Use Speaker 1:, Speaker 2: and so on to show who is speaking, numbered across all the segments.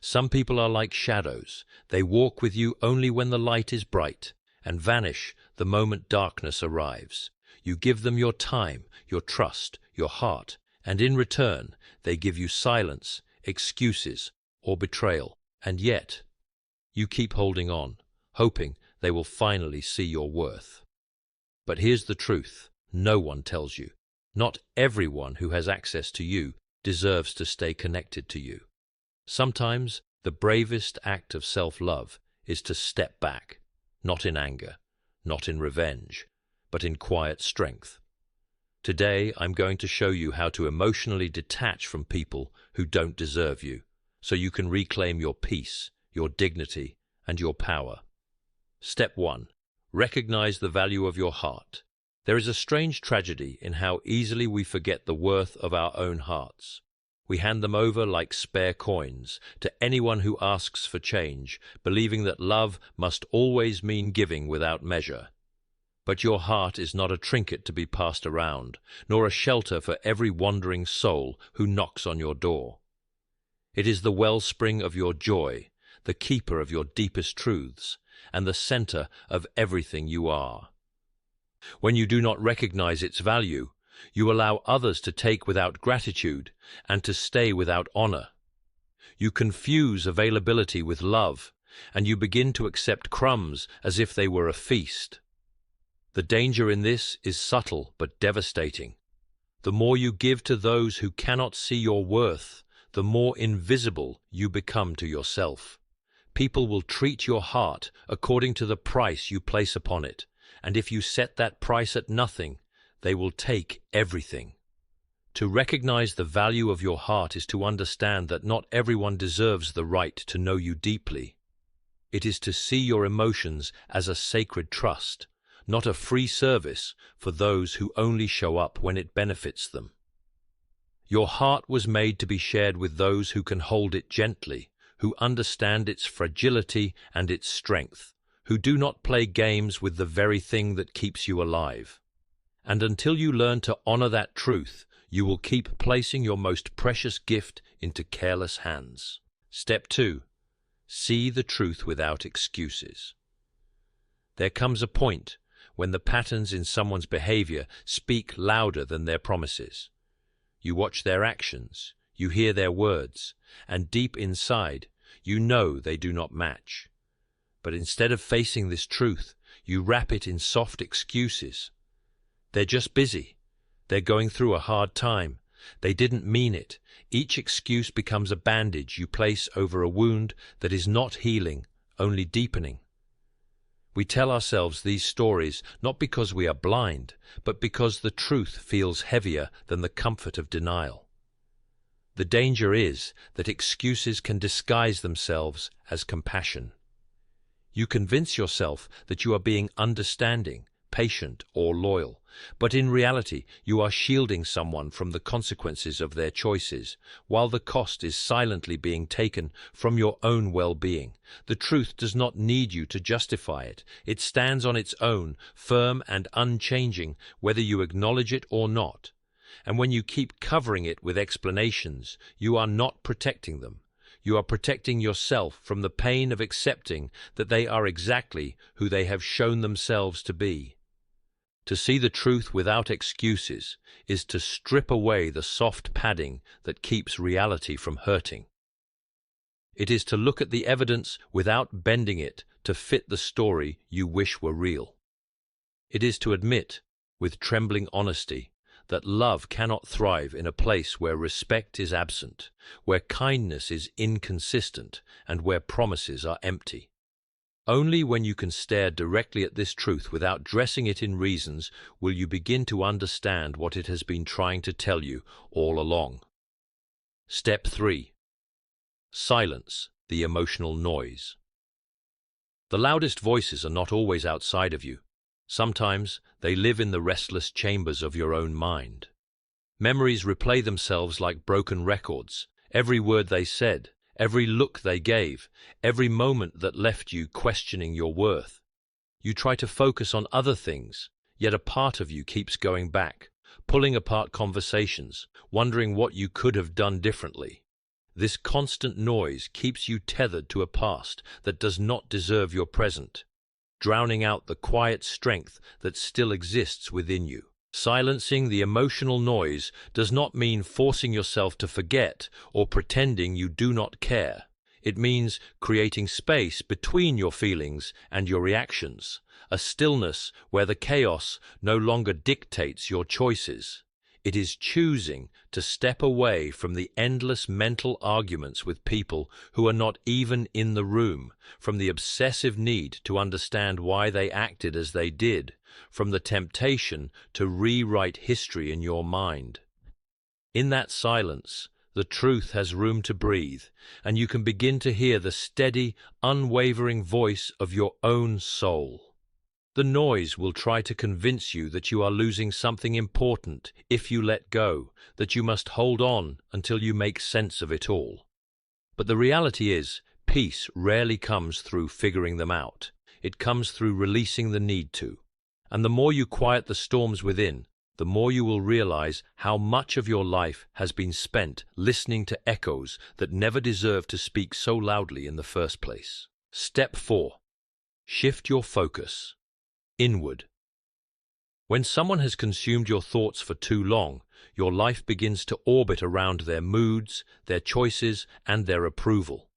Speaker 1: Some people are like shadows. They walk with you only when the light is bright, and vanish the moment darkness arrives. You give them your time, your trust, your heart, and in return, they give you silence, excuses, or betrayal. And yet, you keep holding on, hoping they will finally see your worth. But here's the truth. No one tells you. Not everyone who has access to you deserves to stay connected to you. Sometimes the bravest act of self-love is to step back, not in anger, not in revenge, but in quiet strength. Today, I'm going to show you how to emotionally detach from people who don't deserve you, so you can reclaim your peace, your dignity, and your power. Step 1. Recognize the value of your heart. There is a strange tragedy in how easily we forget the worth of our own hearts. We hand them over like spare coins to anyone who asks for change, believing that love must always mean giving without measure. But your heart is not a trinket to be passed around, nor a shelter for every wandering soul who knocks on your door. It is the wellspring of your joy, the keeper of your deepest truths, and the center of everything you are. When you do not recognize its value, you allow others to take without gratitude and to stay without honor. You confuse availability with love, and you begin to accept crumbs as if they were a feast. The danger in this is subtle but devastating. The more you give to those who cannot see your worth, the more invisible you become to yourself. People will treat your heart according to the price you place upon it, and if you set that price at nothing, they will take everything. To recognize the value of your heart is to understand that not everyone deserves the right to know you deeply. It is to see your emotions as a sacred trust, not a free service for those who only show up when it benefits them. Your heart was made to be shared with those who can hold it gently, who understand its fragility and its strength, who do not play games with the very thing that keeps you alive. And until you learn to honor that truth, you will keep placing your most precious gift into careless hands. Step 2. See the truth without excuses. There comes a point when the patterns in someone's behavior speak louder than their promises. You watch their actions, you hear their words, and deep inside, you know they do not match. But instead of facing this truth, you wrap it in soft excuses. They're just busy. They're going through a hard time. They didn't mean it. Each excuse becomes a bandage you place over a wound that is not healing, only deepening. We tell ourselves these stories not because we are blind, but because the truth feels heavier than the comfort of denial. The danger is that excuses can disguise themselves as compassion. You convince yourself that you are being understanding, patient, or loyal, but in reality you are shielding someone from the consequences of their choices, while the cost is silently being taken from your own well-being. The truth does not need you to justify it. It stands on its own, firm and unchanging, whether you acknowledge it or not. And when you keep covering it with explanations, you are not protecting them. You are protecting yourself from the pain of accepting that they are exactly who they have shown themselves to be. To see the truth without excuses is to strip away the soft padding that keeps reality from hurting. It is to look at the evidence without bending it to fit the story you wish were real. It is to admit, with trembling honesty, that love cannot thrive in a place where respect is absent, where kindness is inconsistent, and where promises are empty. Only when you can stare directly at this truth without dressing it in reasons will you begin to understand what it has been trying to tell you all along. Step 3. Silence the emotional noise. The loudest voices are not always outside of you. Sometimes they live in the restless chambers of your own mind. Memories replay themselves like broken records. Every word they said, every look they gave, every moment that left you questioning your worth. You try to focus on other things, yet a part of you keeps going back, pulling apart conversations, wondering what you could have done differently. This constant noise keeps you tethered to a past that does not deserve your present, drowning out the quiet strength that still exists within you. Silencing the emotional noise does not mean forcing yourself to forget or pretending you do not care. It means creating space between your feelings and your reactions, a stillness where the chaos no longer dictates your choices. It is choosing to step away from the endless mental arguments with people who are not even in the room, from the obsessive need to understand why they acted as they did, from the temptation to rewrite history in your mind. In that silence, the truth has room to breathe, and you can begin to hear the steady, unwavering voice of your own soul. The noise will try to convince you that you are losing something important if you let go, that you must hold on until you make sense of it all. But the reality is, peace rarely comes through figuring them out. It comes through releasing the need to. And the more you quiet the storms within, the more you will realize how much of your life has been spent listening to echoes that never deserved to speak so loudly in the first place. Step 4. Shift your focus. Inward. When someone has consumed your thoughts for too long, your life begins to orbit around their moods, their choices, and their approval.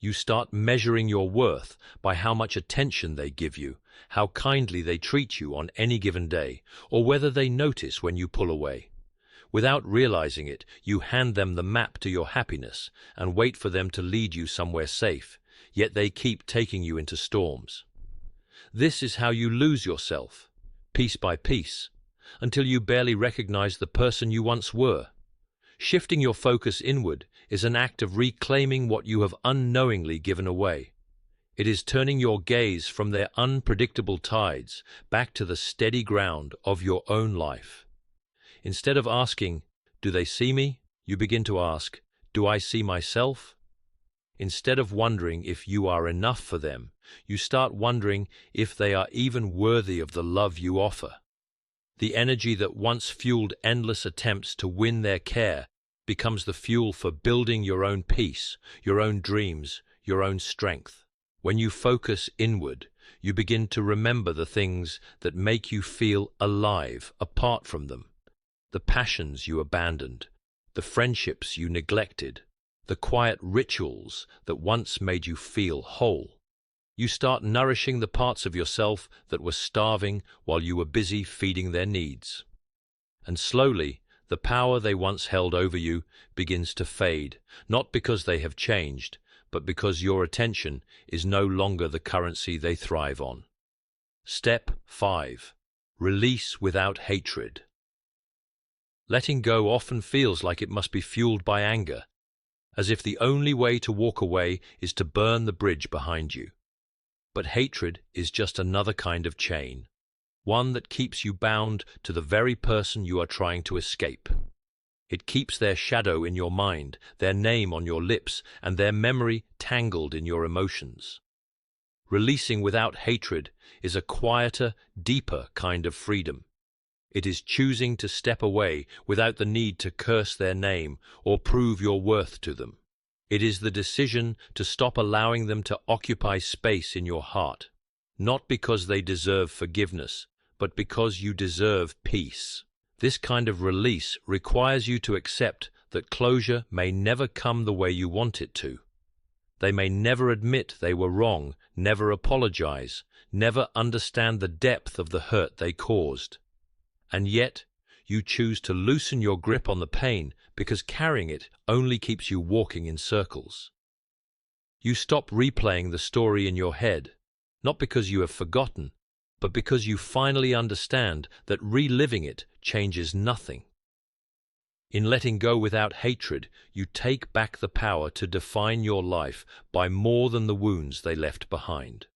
Speaker 1: You start measuring your worth by how much attention they give you, how kindly they treat you on any given day, or whether they notice when you pull away. Without realizing it, you hand them the map to your happiness and wait for them to lead you somewhere safe, yet they keep taking you into storms. This is how you lose yourself, piece by piece, until you barely recognize the person you once were. Shifting your focus inward is an act of reclaiming what you have unknowingly given away. It is turning your gaze from their unpredictable tides back to the steady ground of your own life. Instead of asking, "Do they see me?" you begin to ask, "Do I see myself?" Instead of wondering if you are enough for them, you start wondering if they are even worthy of the love you offer. The energy that once fueled endless attempts to win their care becomes the fuel for building your own peace, your own dreams, your own strength. When you focus inward, you begin to remember the things that make you feel alive apart from them. The passions you abandoned, the friendships you neglected, the quiet rituals that once made you feel whole. You start nourishing the parts of yourself that were starving while you were busy feeding their needs. And slowly, the power they once held over you begins to fade, not because they have changed, but because your attention is no longer the currency they thrive on. Step 5. Release without hatred. Letting go often feels like it must be fueled by anger, as if the only way to walk away is to burn the bridge behind you. But hatred is just another kind of chain, one that keeps you bound to the very person you are trying to escape. It keeps their shadow in your mind, their name on your lips, and their memory tangled in your emotions. Releasing without hatred is a quieter, deeper kind of freedom. It is choosing to step away without the need to curse their name or prove your worth to them. It is the decision to stop allowing them to occupy space in your heart, not because they deserve forgiveness, but because you deserve peace. This kind of release requires you to accept that closure may never come the way you want it to. They may never admit they were wrong, never apologize, never understand the depth of the hurt they caused. And yet, you choose to loosen your grip on the pain because carrying it only keeps you walking in circles. You stop replaying the story in your head, not because you have forgotten, but because you finally understand that reliving it changes nothing. In letting go without hatred, you take back the power to define your life by more than the wounds they left behind.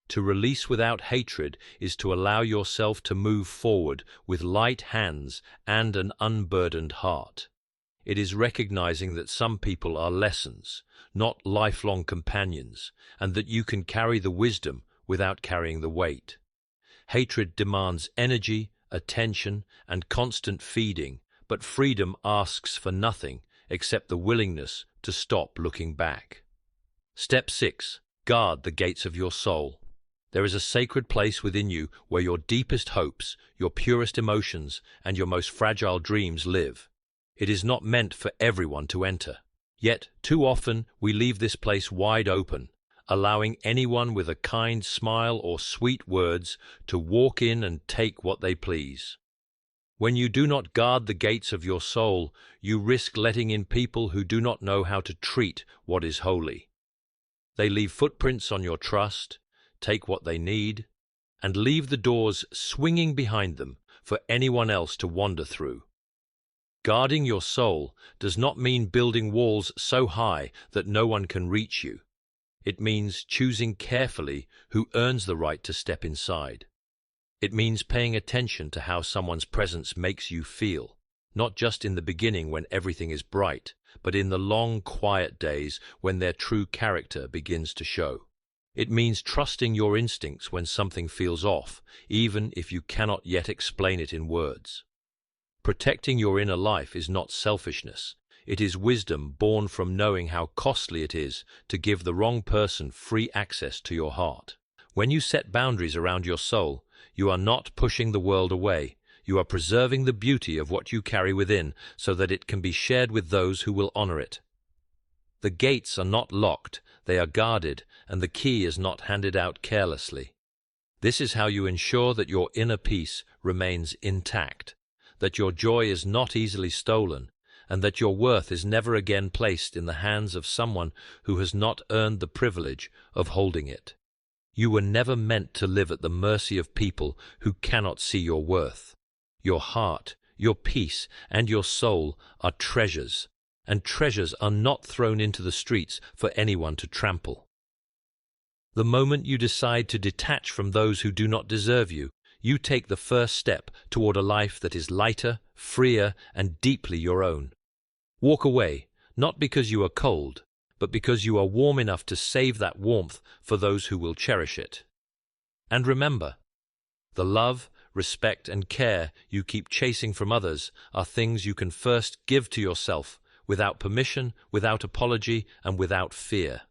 Speaker 1: To release without hatred is to allow yourself to move forward with light hands and an unburdened heart. It is recognizing that some people are lessons, not lifelong companions, and that you can carry the wisdom without carrying the weight. Hatred demands energy, attention, and constant feeding, but freedom asks for nothing except the willingness to stop looking back. Step 6. Guard the gates of your soul. There is a sacred place within you where your deepest hopes, your purest emotions, and your most fragile dreams live. It is not meant for everyone to enter. Yet, too often, we leave this place wide open, allowing anyone with a kind smile or sweet words to walk in and take what they please. When you do not guard the gates of your soul, you risk letting in people who do not know how to treat what is holy. They leave footprints on your trust, take what they need, and leave the doors swinging behind them for anyone else to wander through. Guarding your soul does not mean building walls so high that no one can reach you. It means choosing carefully who earns the right to step inside. It means paying attention to how someone's presence makes you feel, not just in the beginning when everything is bright, but in the long, quiet days when their true character begins to show. It means trusting your instincts when something feels off, even if you cannot yet explain it in words. Protecting your inner life is not selfishness. It is wisdom born from knowing how costly it is to give the wrong person free access to your heart. When you set boundaries around your soul, you are not pushing the world away. You are preserving the beauty of what you carry within so that it can be shared with those who will honor it. The gates are not locked, they are guarded, and the key is not handed out carelessly. This is how you ensure that your inner peace remains intact, that your joy is not easily stolen, and that your worth is never again placed in the hands of someone who has not earned the privilege of holding it. You were never meant to live at the mercy of people who cannot see your worth. Your heart, your peace, and your soul are treasures, and treasures are not thrown into the streets for anyone to trample. The moment you decide to detach from those who do not deserve you, you take the first step toward a life that is lighter, freer, and deeply your own. Walk away, not because you are cold, but because you are warm enough to save that warmth for those who will cherish it. And remember, the love, respect, and care you keep chasing from others are things you can first give to yourself, without permission, without apology, and without fear.